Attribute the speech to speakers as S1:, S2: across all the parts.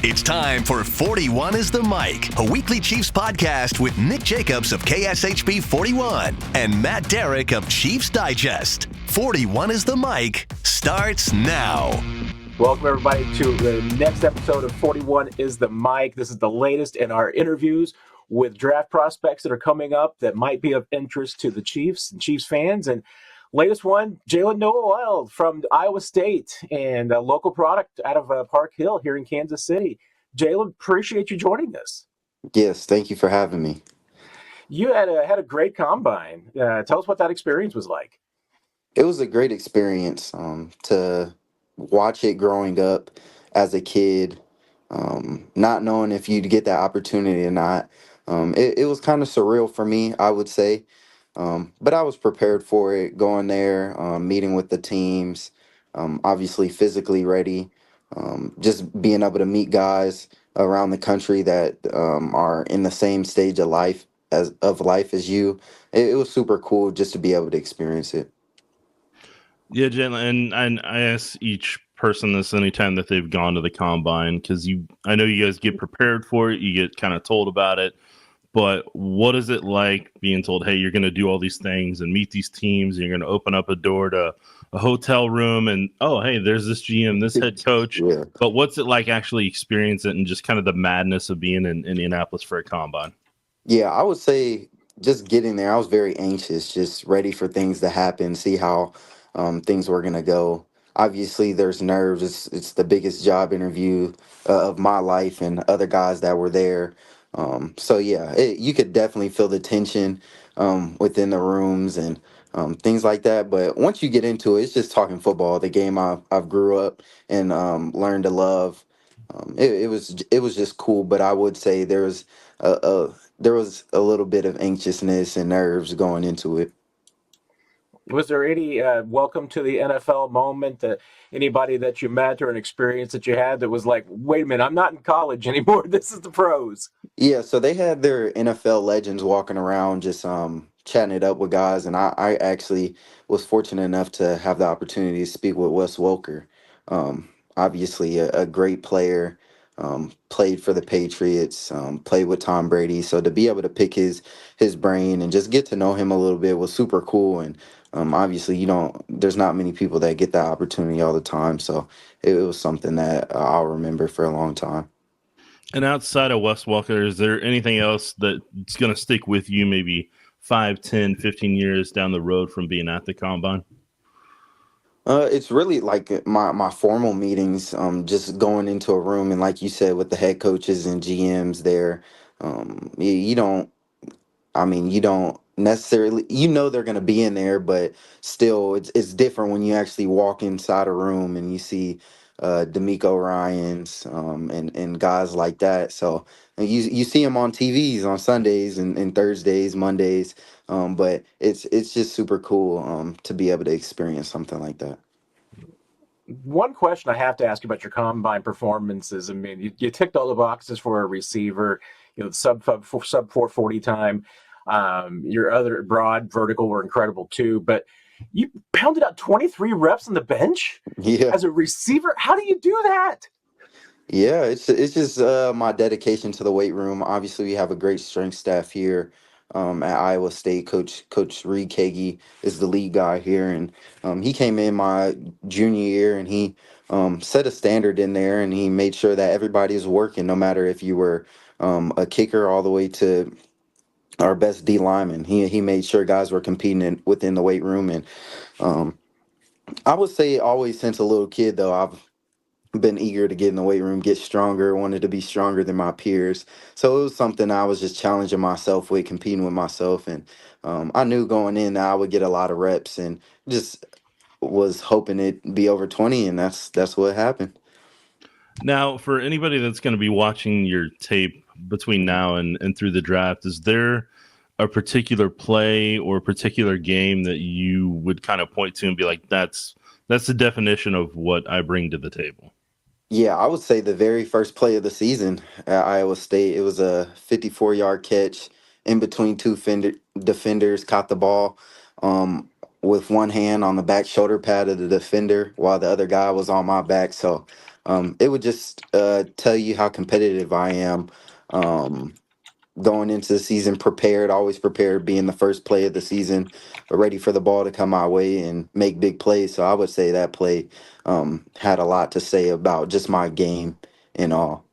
S1: It's time for 41 is the Mic, a weekly Chiefs podcast with Nick Jacobs of KSHB 41 and Matt Derrick of Chiefs Digest. 41 is the Mic starts now.
S2: Welcome, everybody, to the next episode of 41 is the Mic. This is the latest in our interviews with draft prospects that are coming up that might be of interest to the Chiefs and Chiefs fans. And latest one, Jaylin Noel from Iowa State and a local product out of Park Hill here in Kansas City. Jaylin, appreciate you joining us.
S3: Yes, thank you for having me.
S2: You had a great combine. Tell us what that experience was like.
S3: It was a great experience to watch it growing up as a kid, not knowing if you'd get that opportunity or not. It was kind of surreal for me, I would say. But I was prepared for it, going there, meeting with the teams, obviously physically ready, just being able to meet guys around the country that are in the same stage of life as you. It was super cool just to be able to experience it.
S4: Yeah, Jaylin, and I ask each person this anytime that they've gone to the combine, because I know you guys get prepared for it, you get kind of told about it. But what is it like being told, hey, you're going to do all these things and meet these teams, and you're going to open up a door to a hotel room and, oh, hey, there's this GM, this head coach.
S3: Yeah.
S4: But what's it like actually experience it and just kind of the madness of being in Indianapolis for a combine?
S3: Yeah, I would say just getting there, I was very anxious, just ready for things to happen, see how things were going to go. Obviously, there's nerves. It's the biggest job interview of my life and other guys that were there. So yeah, you could definitely feel the tension within the rooms and things like that. But once you get into it, it's just talking football, the game I've grew up and learned to love. It was just cool. But I would say there was a little bit of anxiousness and nerves going into it.
S2: Was there any welcome to the NFL moment, anybody that you met or an experience that you had that was like, wait a minute, I'm not in college anymore. This is the pros.
S3: Yeah, so they had their NFL legends walking around just chatting it up with guys, and I actually was fortunate enough to have the opportunity to speak with Wes Welker. Obviously, a great player, played for the Patriots, played with Tom Brady. So to be able to pick his brain and just get to know him a little bit was super cool. And obviously, there's not many people that get that opportunity all the time. So it was something that I'll remember for a long time.
S4: And outside of Wes Welker, is there anything else that's going to stick with you maybe 5, 10, 15 years down the road from being at the combine?
S3: It's really like my formal meetings, just going into a room and like you said, with the head coaches and GMs there, you don't necessarily, they're going to be in there, but still it's different when you actually walk inside a room and you see D'Amico Ryans and guys like that. So you see them on TVs on Sundays and Thursdays, Mondays, but it's just super cool to be able to experience something like that.
S2: One question I have to ask you about your combine performances. I mean, you ticked all the boxes for a receiver, sub 440 time. Your other broad vertical were incredible too, but you pounded out 23 reps on the bench as a receiver. How do you do that?
S3: Yeah, it's just my dedication to the weight room. Obviously, we have a great strength staff here at Iowa State. Coach Reed Kagi is the lead guy here, and he came in my junior year, and he set a standard in there, and he made sure that everybody was working, no matter if you were a kicker all the way to our best D lineman. He made sure guys were competing within the weight room, and I would say always since a little kid, though, I've been eager to get in the weight room, get stronger, wanted to be stronger than my peers. So it was something I was just challenging myself with, competing with myself. And I knew going in that I would get a lot of reps and just was hoping it'd be over 20. And that's what happened.
S4: Now, for anybody that's going to be watching your tape between now and through the draft, is there a particular play or a particular game that you would kind of point to and be like, that's the definition of what I bring to the table?
S3: Yeah, I would say the very first play of the season at Iowa State, it was a 54-yard catch in between two defenders, caught the ball with one hand on the back shoulder pad of the defender while the other guy was on my back. So It would just tell you how competitive I am. Um, Going into the season prepared, always prepared, being the first play of the season, ready for the ball to come my way and make big plays. So I would say that play had a lot to say about just my game and all.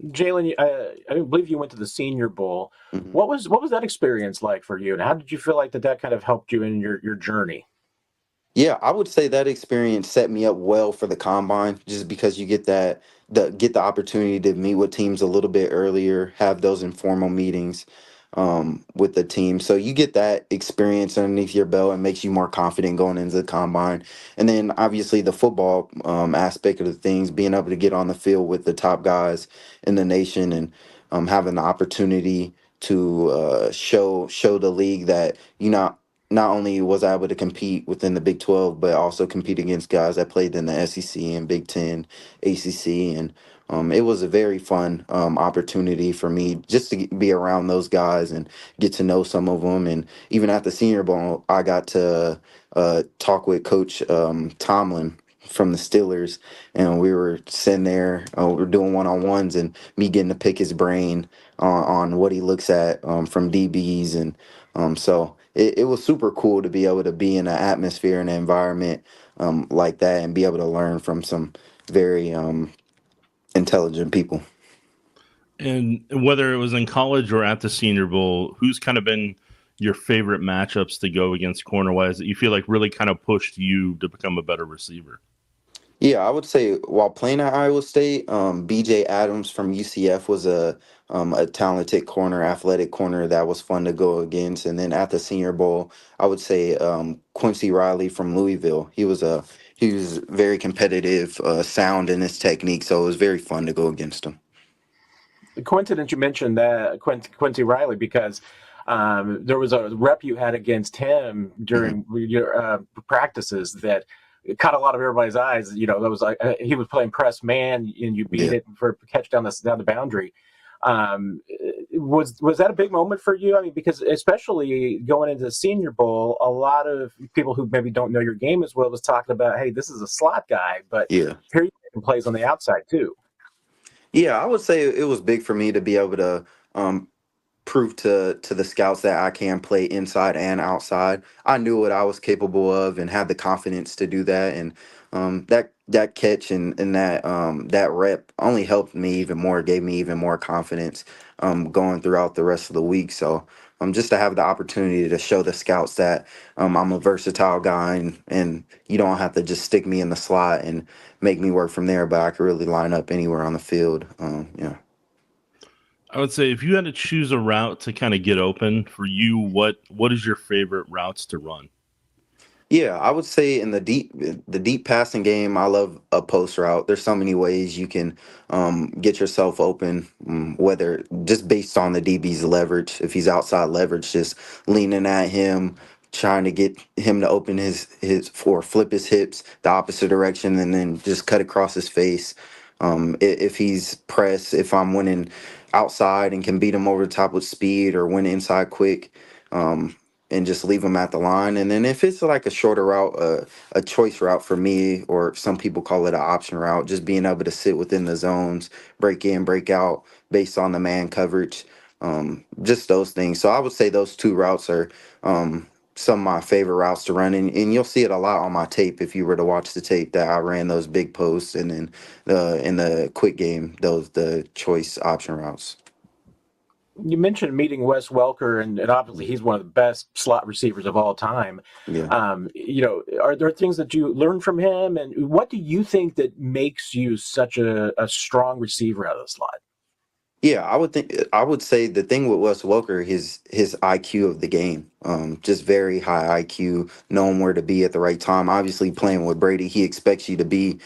S2: Jaylin, I believe you went to the Senior Bowl.
S3: Mhm.
S2: What was that experience like for you, and how did you feel like that kind of helped you in your journey?
S3: Yeah, I would say that experience set me up well for the combine, just because you get the opportunity to meet with teams a little bit earlier, have those informal meetings with the team. So you get that experience underneath your belt and makes you more confident going into the combine. And then obviously the football aspect of the things, being able to get on the field with the top guys in the nation and having the opportunity to show the league that not only was I able to compete within the Big 12, but also compete against guys that played in the SEC and Big 10, ACC. And it was a very fun opportunity for me just to be around those guys and get to know some of them. And even at the Senior Bowl, I got to talk with Coach Tomlin from the Steelers, and we were sitting there, we were doing one-on-ones, and me getting to pick his brain on what he looks at from DBs. And so it was super cool to be able to be in an atmosphere and an environment like that and be able to learn from some very intelligent people.
S4: And whether it was in college or at the Senior Bowl, who's kind of been your favorite matchups to go against corner wise that you feel like really kind of pushed you to become a better receiver?
S3: Yeah, I would say while playing at Iowa State, BJ Adams from UCF was a talented corner, athletic corner that was fun to go against. And then at the Senior Bowl, I would say Quincy Riley from Louisville. He was very competitive, sound in his technique, so it was very fun to go against him.
S2: Coincidence you mentioned that Quincy Riley, because there was a rep you had against him
S3: Hmm.
S2: during your practices that caught a lot of everybody's eyes. That was like he was playing press man, and you beat
S3: Yeah.
S2: it for a catch down the boundary. Was that a big moment for you? I mean, because especially going into the Senior Bowl, a lot of people who maybe don't know your game as well was talking about, hey, this is a slot guy, but
S3: Yeah.
S2: here you can plays on the outside too.
S3: Yeah, I would say it was big for me to be able to um, prove to the scouts that I can play inside and outside. I knew what I was capable of and had the confidence to do that. And that catch and that rep only helped me even more, gave me even more confidence going throughout the rest of the week. So just to have the opportunity to show the scouts that I'm a versatile guy, and you don't have to just stick me in the slot and make me work from there, but I could really line up anywhere on the field. Yeah.
S4: I would say if you had to choose a route to kind of get open for you, what is your favorite routes to run?
S3: Yeah, I would say in the deep passing game, I love a post route. There's so many ways you can get yourself open, whether just based on the DB's leverage. If he's outside leverage, just leaning at him, trying to get him to open his or flip his hips the opposite direction, and then just cut across his face. If he's pressed, if I'm winning outside and can beat him over the top with speed or win inside quick. Um, and just leave them at the line. And then if it's like a shorter route, a choice route for me, or some people call it an option route, just being able to sit within the zones, break in, break out based on the man coverage, just those things. So I would say those two routes are some of my favorite routes to run. And you'll see it a lot on my tape if you were to watch the tape that I ran those big posts and then in the quick game, the choice option routes.
S2: You mentioned meeting Wes Welker, and obviously he's one of the best slot receivers of all time.
S3: Yeah.
S2: Are there things that you learned from him, and what do you think that makes you such a strong receiver out of the slot?
S3: Yeah, I would say the thing with Wes Welker, his IQ of the game, just very high IQ, knowing where to be at the right time. Obviously, playing with Brady, he expects you to be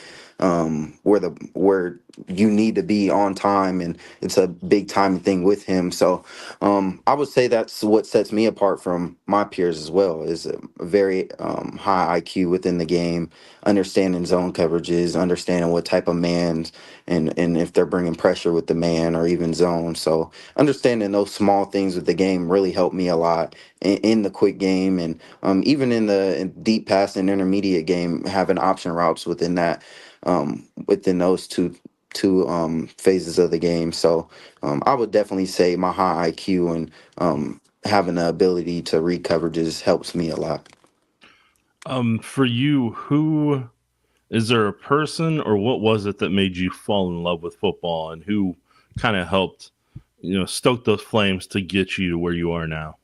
S3: where you need to be on time, and it's a big time thing with him. So, I would say that's what sets me apart from my peers as well. Is a very high IQ within the game, understanding zone coverages, understanding what type of man and if they're bringing pressure with the man or even zone. So understanding those small things with the game really helped me a lot in the quick game and even in the deep pass and intermediate game, having option routes within that. within those two phases of the game. So I would definitely say my high IQ and having the ability to read coverages helps me a lot.
S4: For you, who is there a person or what was it that made you fall in love with football, and who kind of helped, stoke those flames to get you to where you are now?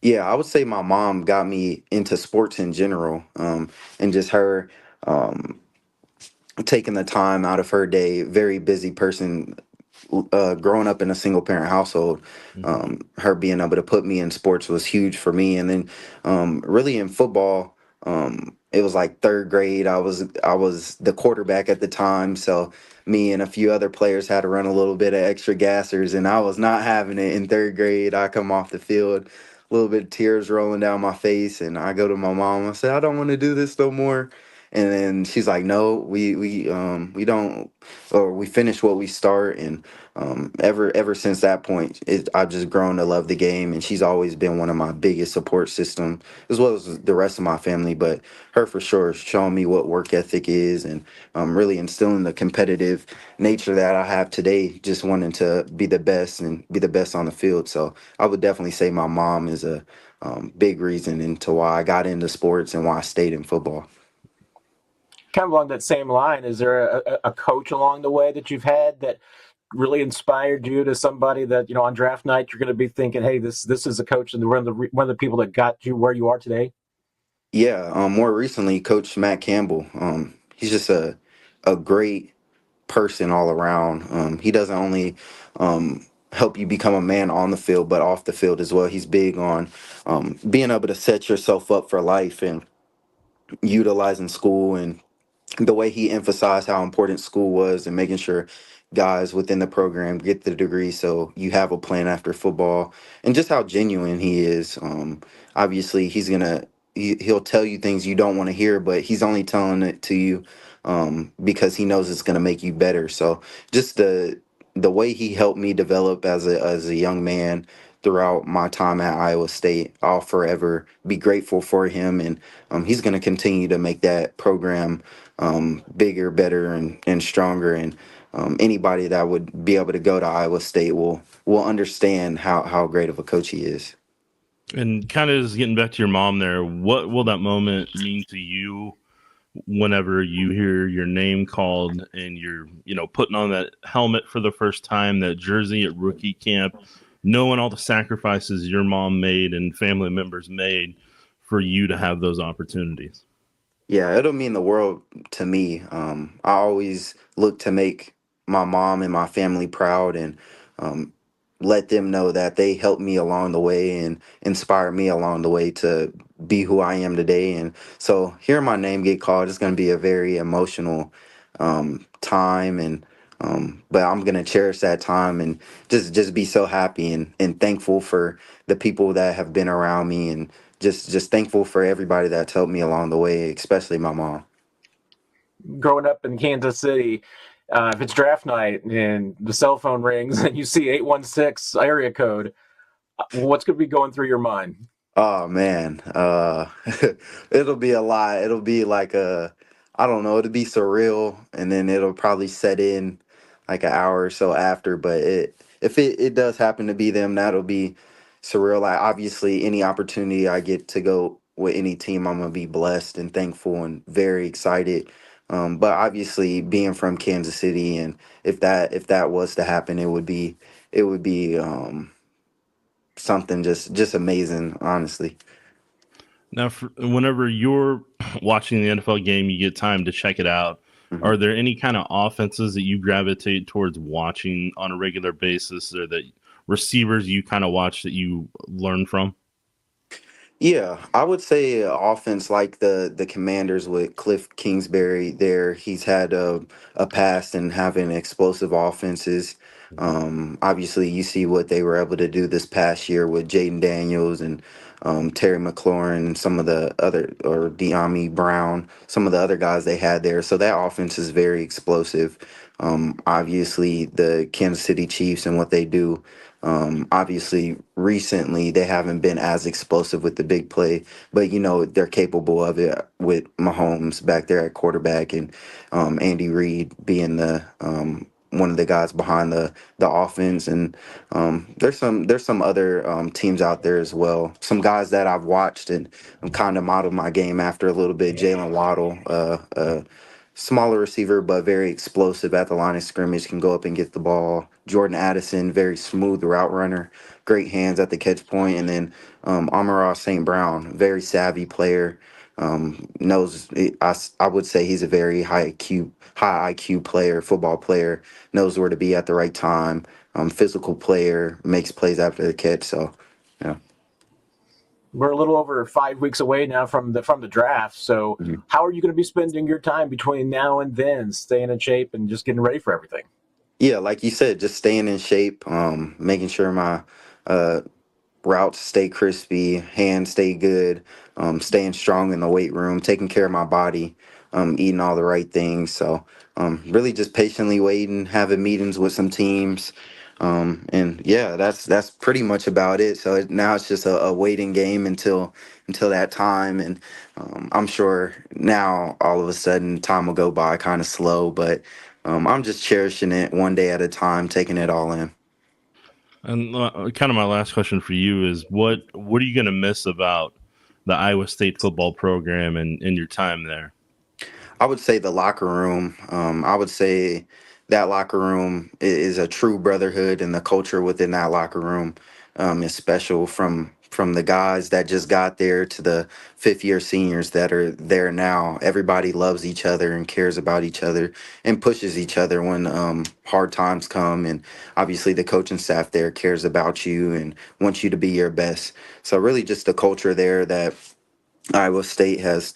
S3: Yeah, I would say my mom got me into sports in general, and just her taking the time out of her day, very busy person, growing up in a single parent household.
S4: Mhm.
S3: Her being able to put me in sports was huge for me. And then really in football, it was like third grade. I was the quarterback at the time, so me and a few other players had to run a little bit of extra gassers, and I was not having it in third grade. I come off the field, a little bit of tears rolling down my face, and I go to my mom. I say, I don't want to do this no more. And then she's like, no, we don't, or we finish what we start. And ever since that point, I've just grown to love the game, and she's always been one of my biggest support system, as well as the rest of my family. But her for sure, showing me what work ethic is, and really instilling the competitive nature that I have today, just wanting to be the best and be the best on the field. So I would definitely say my mom is a big reason into why I got into sports and why I stayed in football.
S2: Kind of along that same line, is there a coach along the way that you've had that really inspired you to somebody that, on draft night you're going to be thinking, hey, this is a coach and one of the people that got you where you are today?
S3: Yeah, more recently, Coach Matt Campbell. He's just a great person all around. He doesn't only help you become a man on the field, but off the field as well. He's big on being able to set yourself up for life and utilizing school, and the way he emphasized how important school was and making sure guys within the program get the degree so you have a plan after football, and just how genuine he is. Obviously he'll tell you things you don't want to hear, but he's only telling it to you because he knows it's going to make you better. So just the way he helped me develop as a young man throughout my time at Iowa State, I'll forever be grateful for him. And he's going to continue to make that program bigger, better, and stronger. And anybody that would be able to go to Iowa State will understand how great of a coach he is.
S4: And kind of just getting back to your mom there, what will that moment mean to you whenever you hear your name called and you're, putting on that helmet for the first time, that jersey at rookie camp, knowing all the sacrifices your mom made and family members made for you to have those opportunities?
S3: Yeah, it'll mean the world to me. I always look to make my mom and my family proud, and um, let them know that they helped me along the way and inspire me along the way to be who I am today. And so hearing my name get called is going to be a very emotional time, and but I'm going to cherish that time and just be so happy and thankful for the people that have been around me, and just thankful for everybody that's helped me along the way, especially my mom.
S2: Growing up in Kansas City, if it's draft night and the cell phone rings and you see 816 area code, what's going to be going through your mind?
S3: Oh man, it'll be a lot. It'll be like I don't know, it'll be surreal, and then it'll probably set in like an hour or so after. But if it does happen to be them, that'll be surreal. Like obviously, any opportunity I get to go with any team, I'm gonna be blessed and thankful and very excited. But obviously, being from Kansas City, and if that was to happen, it would be something just amazing, honestly.
S4: Now, whenever you're watching the NFL game, you get time to check it out.
S3: Mhm.
S4: Are there any kind of offenses that you gravitate towards watching on a regular basis, or that receivers you kind of watch that you learn from?
S3: Yeah, I would say offense like the Commanders with Cliff Kingsbury there. He's had a past in having explosive offenses. Obviously, you see what they were able to do this past year with Jaden Daniels and Terry McLaurin, and some of the other, or De'Ami Brown, some of the other guys they had there. So that offense is very explosive. Obviously, the Kansas City Chiefs and what they do Obviously, recently they haven't been as explosive with the big play, but they're capable of it with Mahomes back there at quarterback and Andy Reid being the one of the guys behind the offense. And there's some other teams out there as well. Some guys that I've watched and I'm kind of modeled my game after a little bit. Jalen Waddle, smaller receiver, but very explosive at the line of scrimmage, can go up and get the ball. Jordan Addison, very smooth route runner, great hands at the catch point. And then Amon-Ra St. Brown, very savvy player. Knows I would say he's a very high IQ player, football player, knows where to be at the right time. Physical player, makes plays after the catch. So, yeah.
S2: We're a little over 5 weeks away now from the draft. So
S3: Mhm.
S2: how are you going to be spending your time between now and then, staying in shape and just getting ready for everything?
S3: Yeah, like you said, just staying in shape, making sure my uh, routes stay crispy, hands stay good, staying strong in the weight room, taking care of my body, eating all the right things. So really just patiently waiting, having meetings with some teams. And yeah, that's pretty much about it. So now it's just a waiting game until that time. And I'm sure now all of a sudden time will go by kind of slow, but I'm just cherishing it one day at a time, taking it all in.
S4: And kind of my last question for you is what are you going to miss about the Iowa State football program and your time there?
S3: I would say the locker room. I would say that locker room is a true brotherhood, and the culture within that locker room is special. From the guys that just got there to the fifth year seniors that are there now. Everybody loves each other and cares about each other and pushes each other when hard times come. And obviously, the coaching staff there cares about you and wants you to be your best. So really, just the culture there that Iowa State has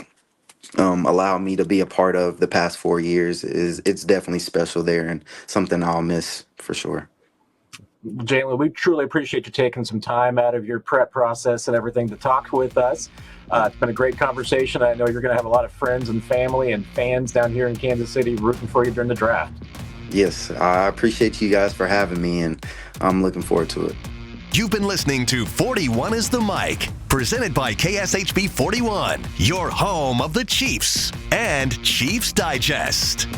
S3: allowed me to be a part of the past 4 years it's definitely special there and something I'll miss for sure.
S2: Jaylin, we truly appreciate you taking some time out of your prep process and everything to talk with us. It's been a great conversation. I know you're going to have a lot of friends and family and fans down here in Kansas City rooting for you during the draft.
S3: Yes, I appreciate you guys for having me, and I'm looking forward to it.
S1: You've been listening to 41 is the Mic, presented by KSHB 41, your home of the Chiefs and Chiefs Digest.